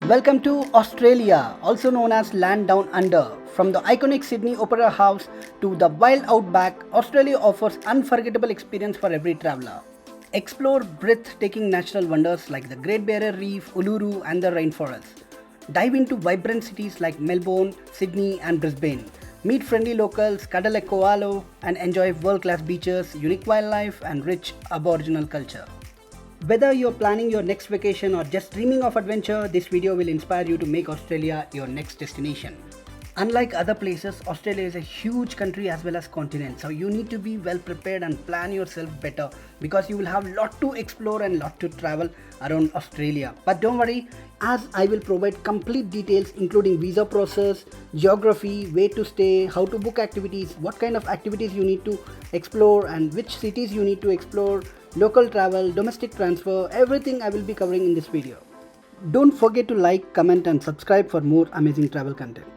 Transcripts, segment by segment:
Welcome to Australia, also known as Land Down Under. From the iconic Sydney Opera House to the wild outback, Australia offers unforgettable experience for every traveler. Explore breathtaking natural wonders like the Great Barrier Reef, Uluru and the rainforest. Dive into vibrant cities like Melbourne, Sydney and Brisbane. Meet friendly locals, cuddle a koala and enjoy world-class beaches, unique wildlife and rich Aboriginal culture. Whether you're planning your next vacation or just dreaming of adventure, this video will inspire you to make Australia your next destination. Unlike other places, Australia is a huge country as well as continent, so you need to be well prepared and plan yourself better because you will have lot to explore and lot to travel around Australia. But don't worry, as I will provide complete details including visa process, geography, where to stay, how to book activities, what kind of activities you need to explore and which cities you need to explore, local travel, domestic transfer, everything I will be covering in this video. Don't forget to like, comment and subscribe for more amazing travel content.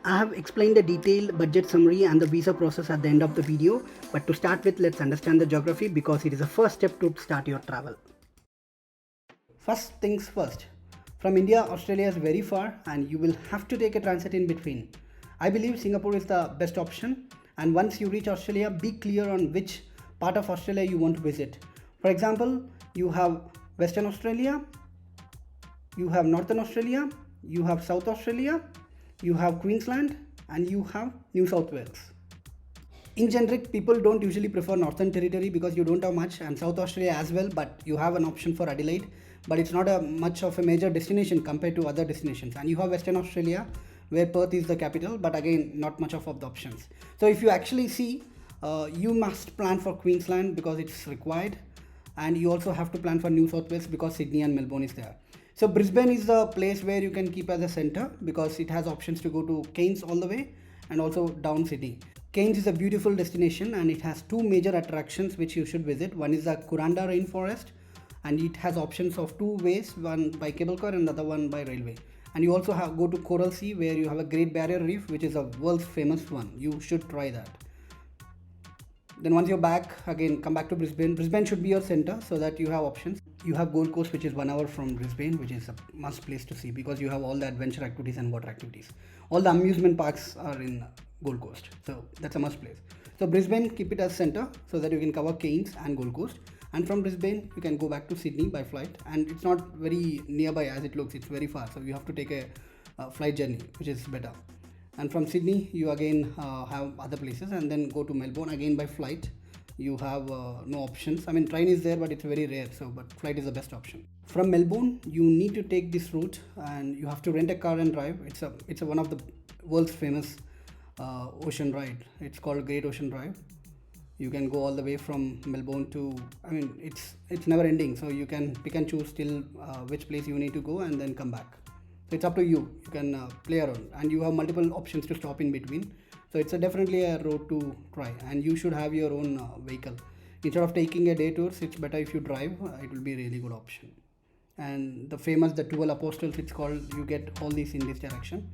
I have explained the detailed budget summary and the visa process at the end of the video, but to start with, let's understand the geography because it is the first step to start your travel. First things first, from India, Australia is very far and you will have to take a transit in between. I believe Singapore is the best option, and once you reach Australia, be clear on which part of Australia you want to visit. For example, you have Western Australia, you have Northern Australia, you have South Australia, you have Queensland and you have New South Wales. In generic, people don't usually prefer Northern Territory because you don't have much, and South Australia as well, but you have an option for Adelaide, but it's not much of a major destination compared to other destinations. And you have Western Australia where Perth is the capital, but again not much of the options. So if you actually see, you must plan for Queensland because it's required, and you also have to plan for New South Wales because Sydney and Melbourne is there. So Brisbane is the place where you can keep as a center because it has options to go to Cairns all the way and also down Sydney. Cairns is a beautiful destination and it has two major attractions which you should visit. One is the Kuranda rainforest and it has options of two ways, one by cable car and the other one by railway. And you also go to Coral Sea where you have a Great Barrier Reef, which is a world's famous one. You should try that. Then once you're back, again come back to Brisbane. Brisbane should be your center so that you have options. You have Gold Coast, which is 1 hour from Brisbane, which is a must place to see because you have all the adventure activities and water activities. All the amusement parks are in Gold Coast, so that's a must place. So Brisbane, keep it as center so that you can cover Cairns and Gold Coast. And from Brisbane, you can go back to Sydney by flight, and it's not very nearby as it looks. It's very far, so you have to take a flight journey, which is better. And from Sydney, you again have other places, and then go to Melbourne again by flight. You have no options. I mean, train is there, but it's very rare. But flight is the best option. From Melbourne, you need to take this route, and you have to rent a car and drive. It's one of the world's famous ocean ride. It's called Great Ocean Drive. You can go all the way from Melbourne to. I mean, it's never ending. So you can pick and choose till which place you need to go, and then come back. So it's up to you. You can play around, and you have multiple options to stop in between. So it's definitely a road to try, and you should have your own vehicle. Instead of taking a day tours, it's better if you drive. It will be a really good option. And the 12 apostles, it's called. You get all these in this direction,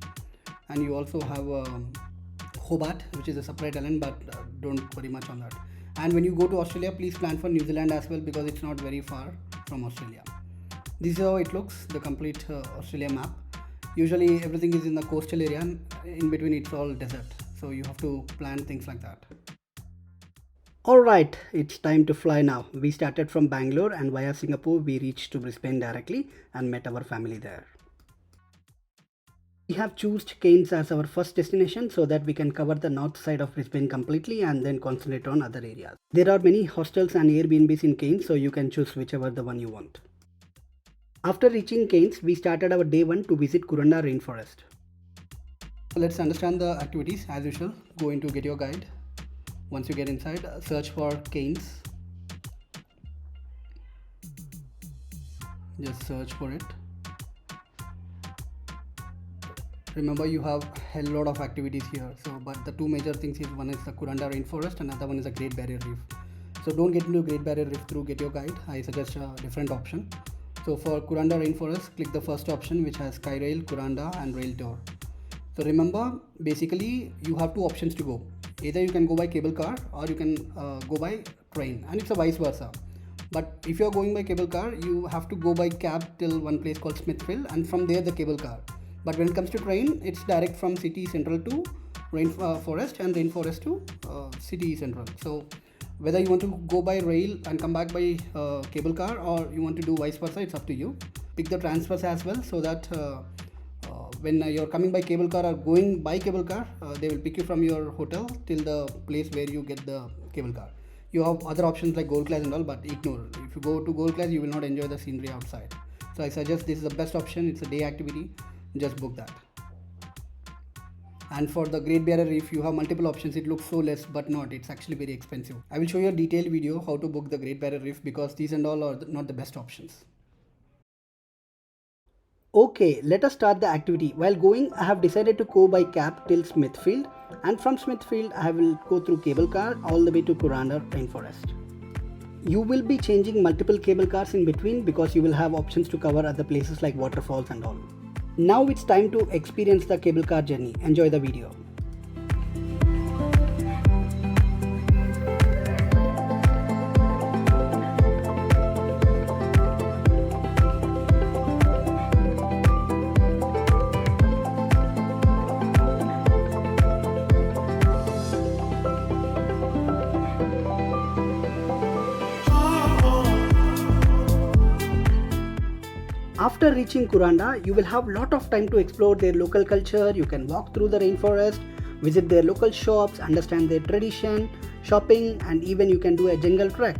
and you also have Hobart, which is a separate island, but don't worry much on that. And when you go to Australia, please plan for New Zealand as well because it's not very far from Australia. This is how it looks, the complete Australia map. Usually everything is in the coastal area, and in between it's all desert. So you have to plan things like that. Alright, it's time to fly now. We started from Bangalore and via Singapore we reached to Brisbane directly and met our family there. We have chosen Cairns as our first destination so that we can cover the north side of Brisbane completely and then concentrate on other areas. There are many hostels and Airbnbs in Cairns, so you can choose whichever the one you want. After reaching Cairns, we started our day 1 to visit Kuranda rainforest. Let's understand the activities as usual. Go into Get Your Guide. Once you get inside, search for Cairns. Just search for it. Remember, you have a lot of activities here. But the two major things is one is the Kuranda rainforest and another one is the Great Barrier Reef. So don't get into Great Barrier Reef through Get Your Guide. I suggest a different option. So for Kuranda rainforest, click the first option which has Sky Rail, Kuranda and Rail Tour. So remember, basically you have two options to go. Either you can go by cable car or you can go by train, and it's a vice versa. But if you are going by cable car, you have to go by cab till one place called Smithfield, and from there the cable car. But when it comes to train, it's direct from city central to rainforest, and rainforest to city central. So whether you want to go by rail and come back by cable car, or you want to do vice versa, it's up to you. Pick the transfers as well, so that when you're coming by cable car or going by cable car, they will pick you from your hotel till the place where you get the cable car. You have other options like gold class and all, but ignore. If you go to gold class, you will not enjoy the scenery outside. So I suggest this is the best option. It's a day activity. Just book that. And for the Great Barrier Reef, you have multiple options. It looks so less, but not. It's actually very expensive. I will show you a detailed video how to book the Great Barrier Reef, because these and all are not the best options. Okay, let us start the activity. While going, I have decided to go by cab till Smithfield, and from Smithfield I will go through cable car all the way to Kuranda Rainforest. You will be changing multiple cable cars in between, because you will have options to cover other places like waterfalls and all. Now it's time to experience the cable car journey. Enjoy the video. After reaching Kuranda, you will have lot of time to explore their local culture. You can walk through the rainforest, visit their local shops, understand their tradition, shopping, and even you can do a jungle trek.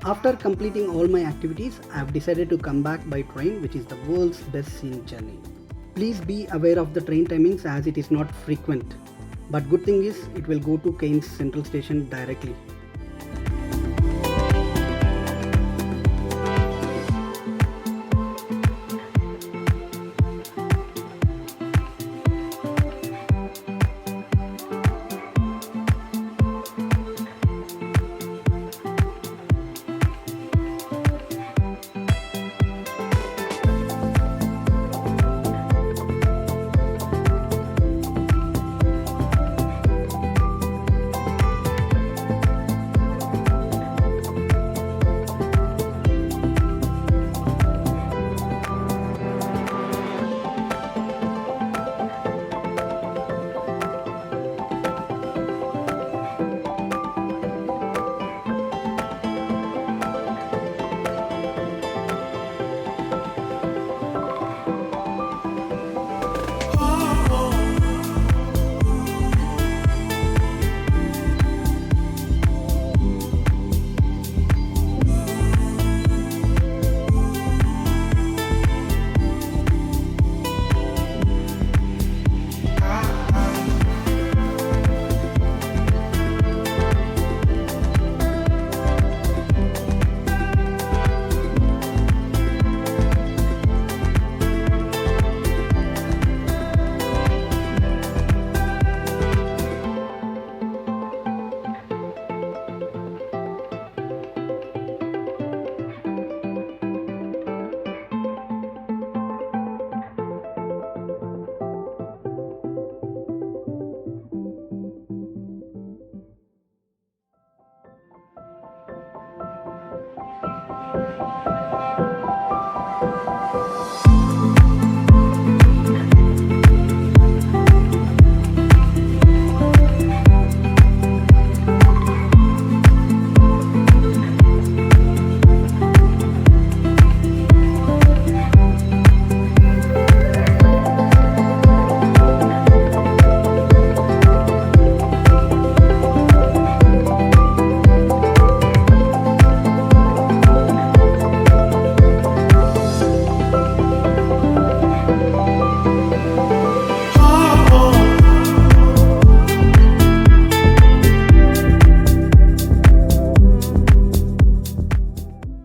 After completing all my activities, I have decided to come back by train, which is the world's best scenic journey. Please be aware of the train timings, as it is not frequent. But good thing is, it will go to Cairns Central Station directly.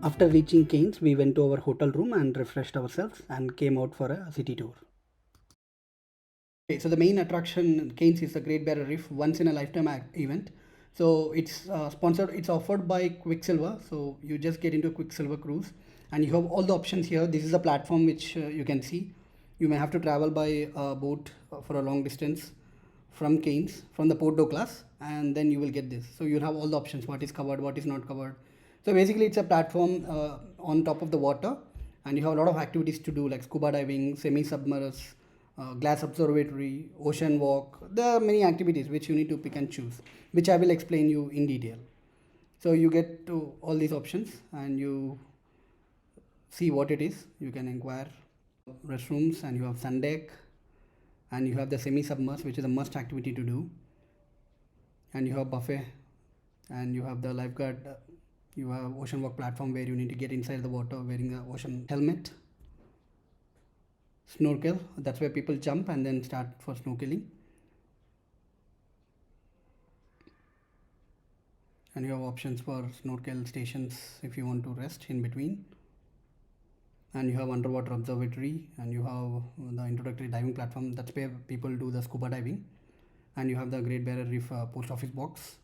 After reaching Cairns, we went to our hotel room and refreshed ourselves and came out for a city tour. Okay, so the main attraction in Cairns is the Great Barrier Reef, once in a lifetime event. So it's sponsored, it's offered by Quicksilver. So you just get into a Quicksilver cruise and you have all the options here. This is a platform which you can see. You may have to travel by boat for a long distance from Cairns, from the Port Douglas, and then you will get this. So you'll have all the options, what is covered, what is not covered. So basically it's a platform on top of the water, and you have a lot of activities to do like scuba diving, semi-submerged, glass observatory, ocean walk. There are many activities which you need to pick and choose, which I will explain you in detail. So you get to all these options and you see what it is. You can inquire restrooms, and you have sun deck, and you have the semi-submerged, which is a must activity to do, and you have buffet, and you have the lifeguard. You have ocean walk platform where you need to get inside the water wearing a ocean helmet. Snorkel, that's where people jump and then start for snorkeling. And you have options for snorkel stations if you want to rest in between. And you have underwater observatory, and you have the introductory diving platform, that's where people do the scuba diving. And you have the Great Barrier Reef post office box,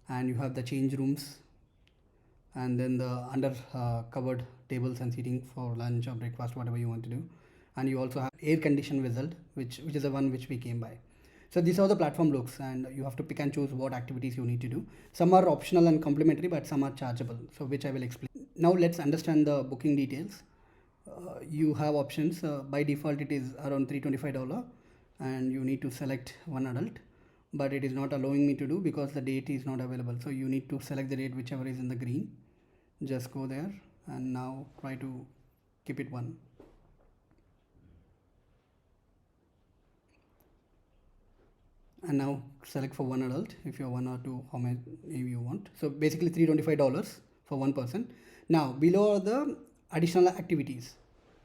and you have the change rooms, and then the under covered tables and seating for lunch or breakfast, whatever you want to do. And you also have air conditioned vessel, which is the one which we came by. So this is how the platform looks, and you have to pick and choose what activities you need to do. Some are optional and complimentary, but some are chargeable, so which I will explain. Now let's understand the booking details. You have options. By default it is around $325, and you need to select one adult, but it is not allowing me to do because the date is not available. So you need to select the date whichever is in the green. Just go there and now try to keep it one. And now select for one adult if you're one or two, how many you want. So basically $325 for one person. Now below are the additional activities.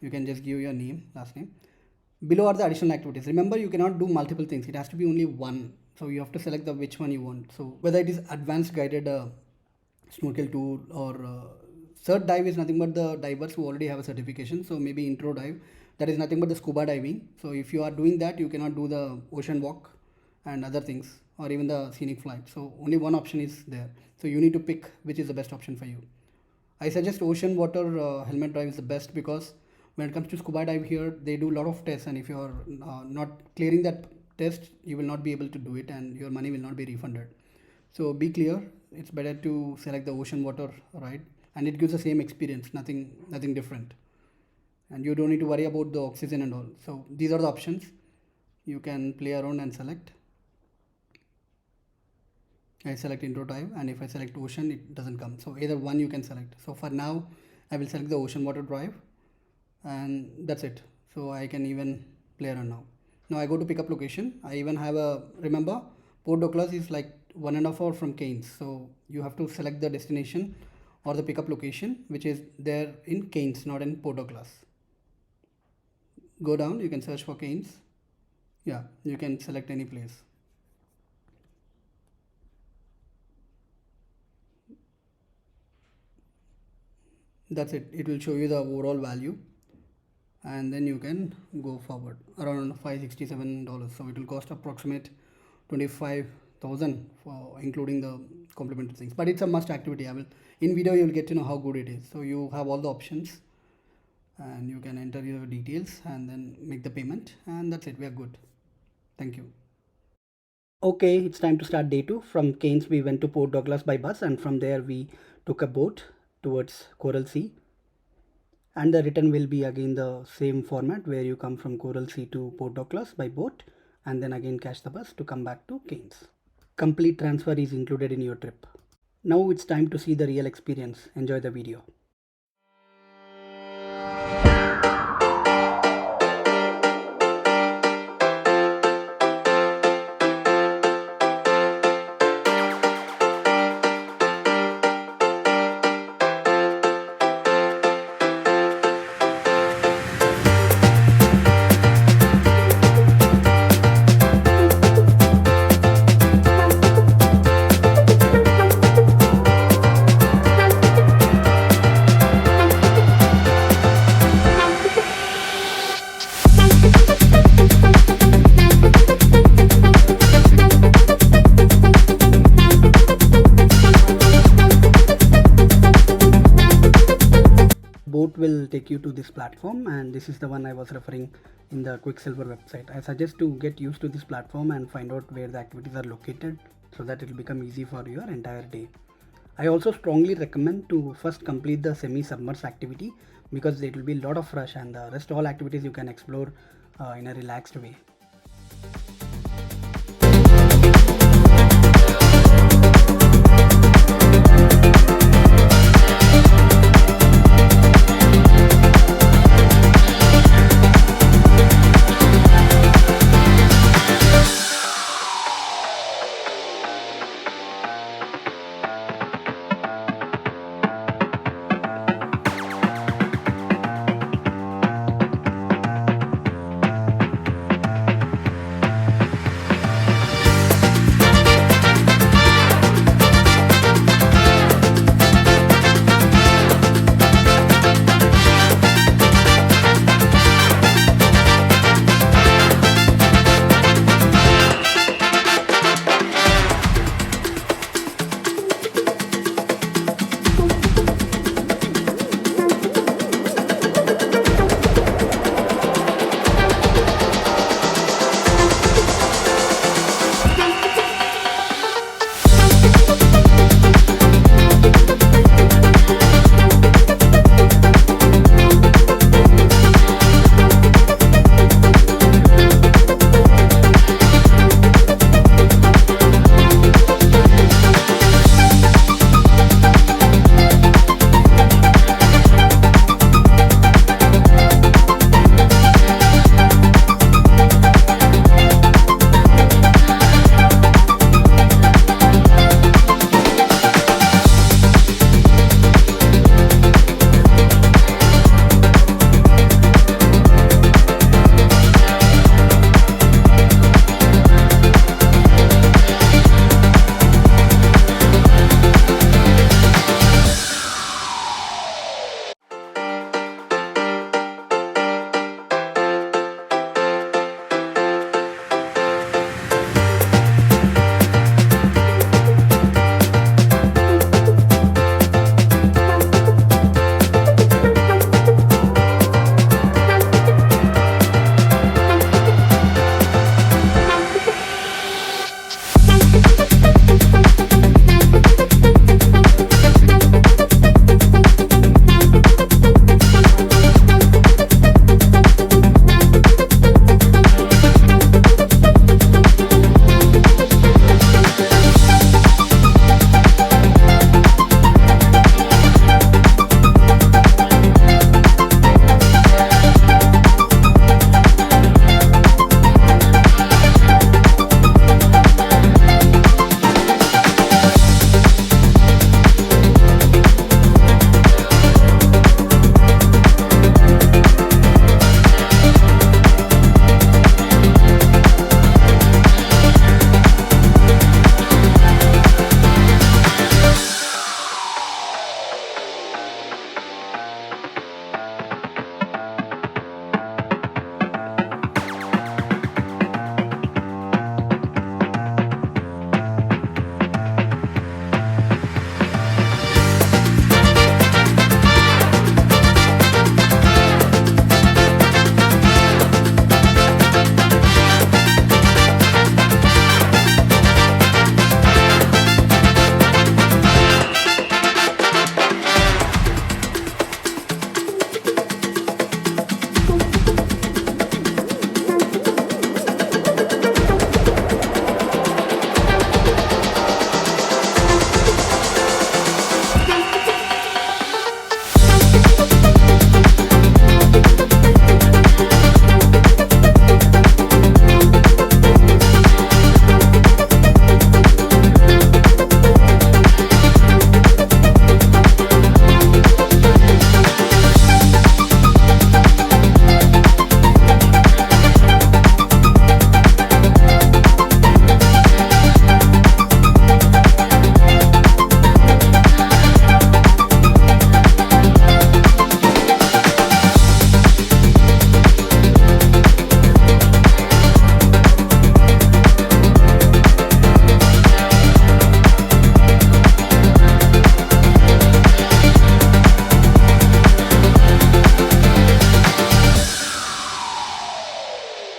You can just give your name, last name. Below are the additional activities. Remember, you cannot do multiple things. It has to be only one. So you have to select the which one you want. So whether it is advanced guided snorkel tour or cert dive is nothing but the divers who already have a certification. So maybe intro dive, that is nothing but the scuba diving. So if you are doing that, you cannot do the ocean walk and other things, or even the scenic flight. So only one option is there. So you need to pick which is the best option for you. I suggest ocean water helmet dive is the best, because when it comes to scuba dive here, they do a lot of tests, and if you are not clearing that test, you will not be able to do it and your money will not be refunded. So be clear, it's better to select the ocean water ride, and it gives the same experience, nothing different, and you don't need to worry about the oxygen and all. So these are the options. You can play around and select. I select intro dive, and if I select ocean, it doesn't come. So either one you can select. So for now I will select the ocean water drive, and that's it. So I can even play around now. Now I go to pickup location. I even have a, remember, Port Douglas is like 1.5 hours from Cairns. So you have to select the destination or the pickup location which is there in Cairns, not in Port Douglas. Go down, you can search for Cairns. Yeah, you can select any place. That's it. It will show you the overall value, and then you can go forward around $567. So it will cost approximate 25,000 for including the complimentary things, but it's a must activity. I will in video you'll get to know how good it is. So you have all the options, and you can enter your details and then make the payment, and that's it. We are good. Thank you. Okay, it's time to start day 2. From Cairns we went to Port Douglas by bus, and from there we took a boat towards Coral Sea. And the return will be again the same format, where you come from Coral Sea to Port Douglas by boat, and then again catch the bus to come back to Cairns. Complete transfer is included in your trip. Now it's time to see the real experience. Enjoy the video. Boat will take you to this platform, and this is the one I was referring in the Quicksilver website. I suggest to get used to this platform and find out where the activities are located, so that it will become easy for your entire day. I also strongly recommend to first complete the semi-submerged activity because it will be a lot of rush, and the rest all activities you can explore in a relaxed way.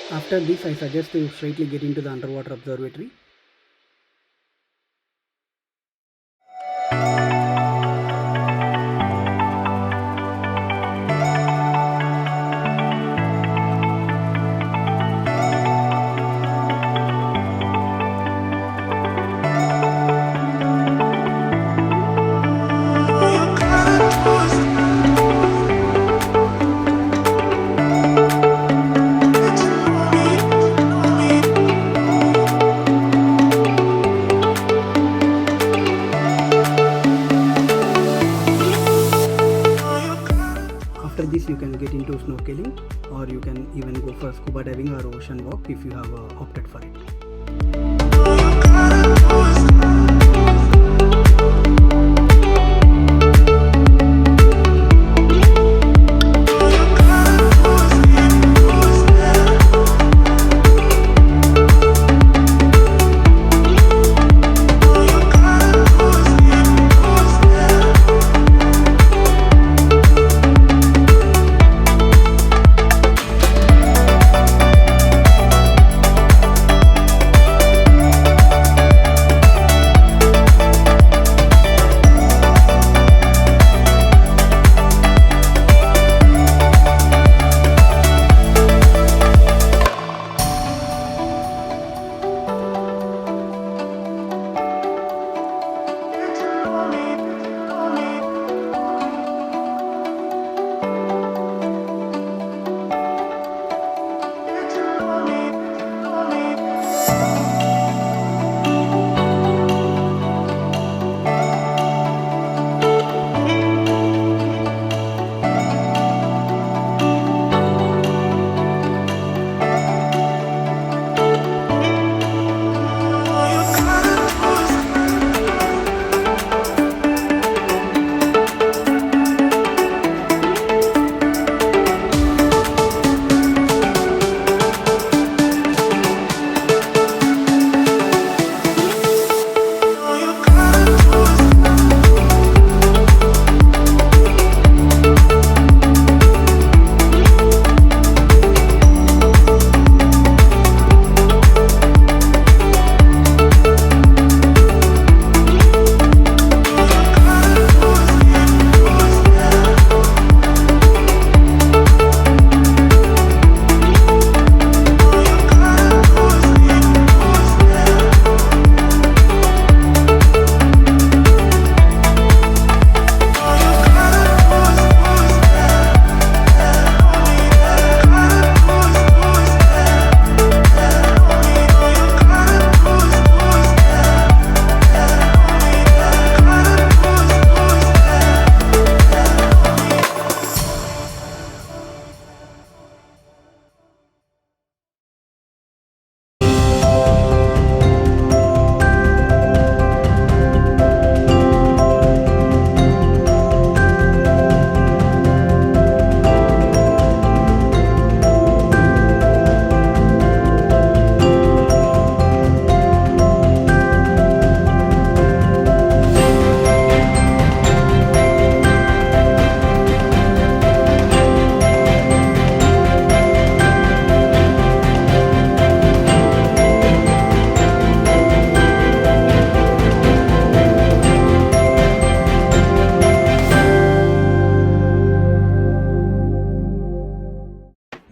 After this, I suggest you straightly get into the underwater observatory. or you can even go for scuba diving or ocean walk if you have opted for it.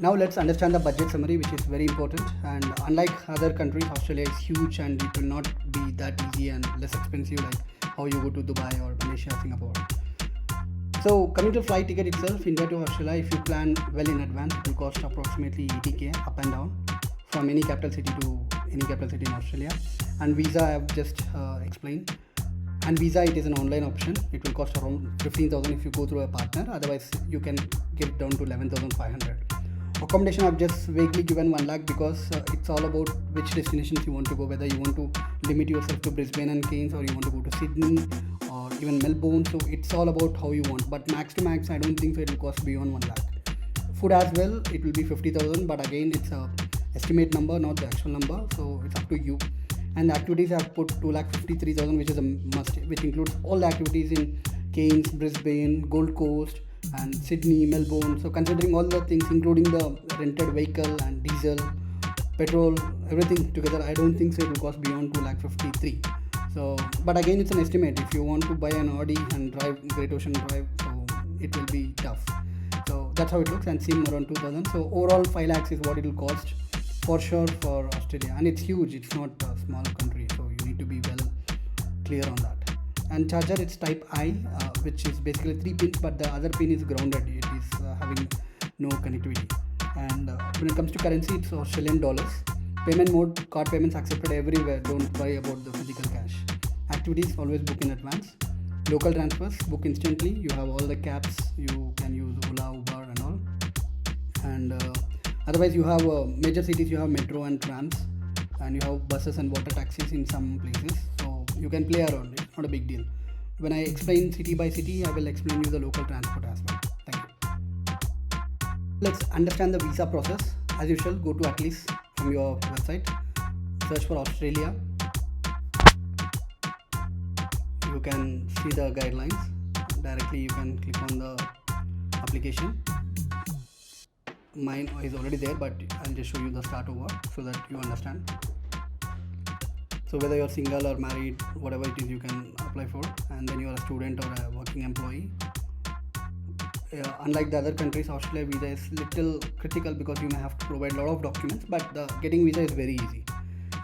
Now let's understand the budget summary, which is very important. And unlike other countries, Australia is huge and it will not be that easy and less expensive like how you go to Dubai or Malaysia, Singapore. So coming to flight ticket itself, India to Australia, if you plan well in advance, it will cost approximately 80k up and down from any capital city to any capital city in Australia. And visa I have just explained. And visa, it is an online option. It will cost around 15,000 if you go through a partner. Otherwise, you can get it down to 11,500. Accommodation I've just vaguely given 1 lakh because it's all about which destinations you want to go, whether you want to limit yourself to Brisbane and Cairns or you want to go to Sydney or even Melbourne. So it's all about how you want, but max to max I don't think so it will cost beyond 1 lakh. Food as well, it will be 50,000, but again it's a estimate number, not the actual number, so it's up to you. And the activities I've put 2,53,000, which is a must, which includes all the activities in Cairns, Brisbane, Gold Coast and Sydney, Melbourne. So considering all the things, including the rented vehicle and diesel, petrol, everything together, I don't think so it will cost beyond 2,53,000. So, but again it's an estimate. If you want to buy an Audi and drive Great Ocean Drive, so it will be tough. So that's how it looks, and SIM around 2,000. So overall 5 lakhs is what it will cost for sure for Australia, and it's huge. It's not a small country, so you need to be well clear on that. And charger, it's type I, which is basically 3 pins, but the other pin is grounded. It is having no connectivity. And when it comes to currency, it's Australian dollars. Payment mode, card payments accepted everywhere. Don't worry about the physical cash. Activities, always book in advance. Local transfers, book instantly. You have all the cabs. You can use Ola, Uber and all. And Otherwise, you have major cities, you have metro and trams, and you have buses and water taxis in some places. So you can play around. It's not a big deal. When I explain city by city, I will explain you the local transport as well. Thank you. Let's understand the visa process. As usual, go to Atlas from your website, search for Australia. You can see the guidelines. Directly you can click on the application. Mine is already there, but I'll just show you the start over so that you understand. So whether you're single or married, whatever it is, you can apply for, and then you're a student or a working employee. Unlike the other countries, Australia visa is little critical because you may have to provide a lot of documents, but the getting visa is very easy.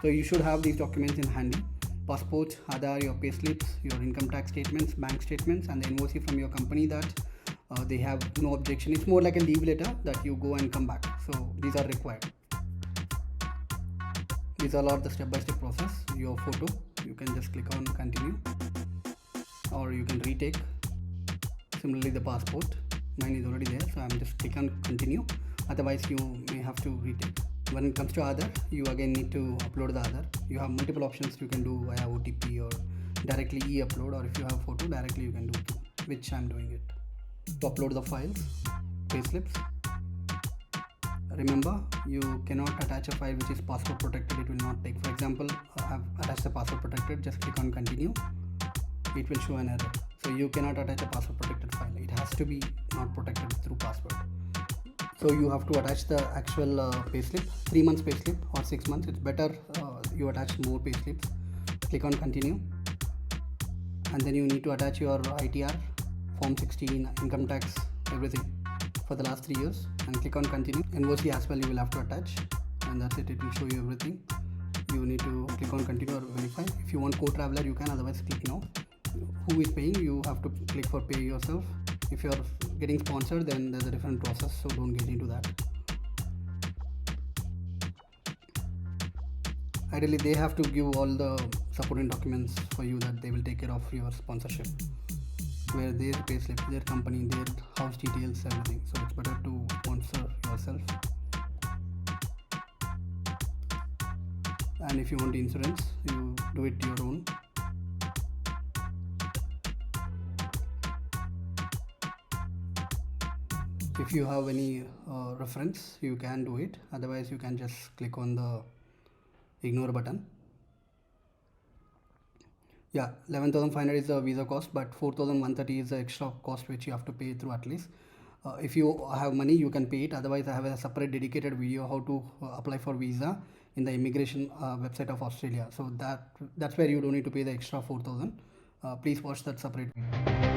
So you should have these documents in handy: passport, Aadhaar, your pay slips, your income tax statements, bank statements, and the invoice from your company that they have no objection. It's more like a leave letter that you go and come back. So these are required. These are all the step-by-step process. Your photo, you can just click on continue, or you can retake. Similarly, the passport, mine is already there, so I'm just click on continue. Otherwise, you may have to retake. When it comes to Aadhaar, you again need to upload the Aadhaar. You have multiple options you can do via OTP or directly e-upload, or if you have photo, directly you can do too, which I'm doing it. To upload the files, payslips. Remember, you cannot attach a file which is password protected. It will not take. For example, I've attached the password protected. Just click on continue. It will show an error. So you cannot attach a password protected file. It has to be not protected through password. So you have to attach the actual payslip, 3 months payslip or 6 months. It's better you attach more payslips. Click on continue, and then you need to attach your ITR, Form 16, income tax, everything for the last 3 years, and click on continue. Invoice as well you will have to attach, and that's it. It will show you everything. You need to click on continue or verify. If you want co-traveler, you can. Otherwise, click no. Who is paying? You have to click for pay yourself. If you're getting sponsored, then there's a different process, so don't get into that. Ideally, they have to give all the supporting documents for you that they will take care of your sponsorship, where their payslip, their company, their house details, everything. So it's better to sponsor yourself. And if you want insurance, you do it your own. If you have any reference, you can do it. Otherwise, you can just click on the ignore button. Yeah, 11,500 is the visa cost, but 4,130 is the extra cost which you have to pay through Atlas. If you have money, you can pay it. Otherwise, I have a separate dedicated video how to apply for visa in the immigration website of Australia. So that's where you don't need to pay the extra 4,000. Please watch that separate video.